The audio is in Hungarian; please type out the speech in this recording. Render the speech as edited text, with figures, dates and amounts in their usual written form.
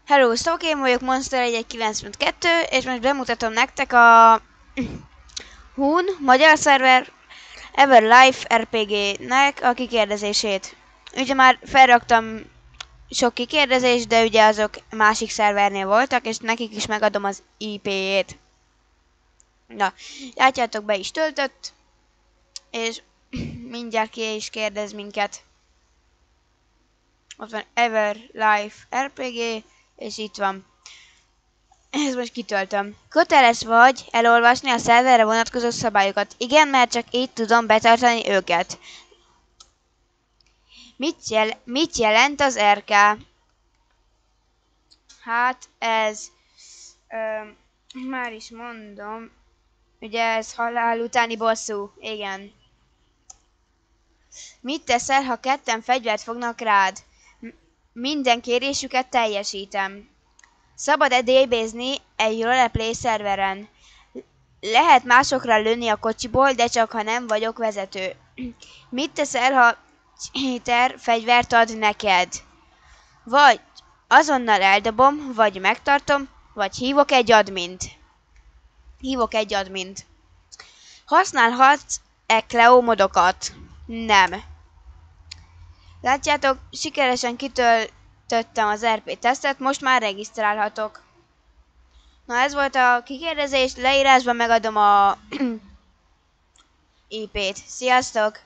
Hello, sziasztok, én vagyok Monster 1.9.2, és most bemutatom nektek a Hun magyar szerver Everlife RPG-nek a kikérdezését. Ugye már felraktam sok kikérdezést, de ugye azok másik szervernél voltak, és nekik is megadom az IP-jét. Na, látjátok, be is töltött, és mindjárt ki is kérdez minket. Ott van Everlife RPG, és itt van. Ezt most kitöltöm. Köteles vagy elolvasni a szerverre vonatkozó szabályokat. Igen, mert csak így tudom betartani őket. Mit jelent az RK? Hát ez... már is mondom. Ugye ez halál utáni bosszú. Igen. Mit teszel, ha ketten fegyvert fognak rád? Minden kérésüket teljesítem. Szabad-e DB-zni egy roleplay szerveren? Lehet másokra lőni a kocsiból, de csak ha nem vagyok vezető. Mit teszel, ha cheater fegyvert ad neked? Vagy azonnal eldobom, vagy megtartom, vagy hívok egy admint. Használhatsz-e Cleo modokat? Nem. Látjátok, sikeresen kitöltöttem az RP tesztet, most már regisztrálhatok. Na, ez volt a kikérdezés, leírásban megadom a IP-t. Sziasztok!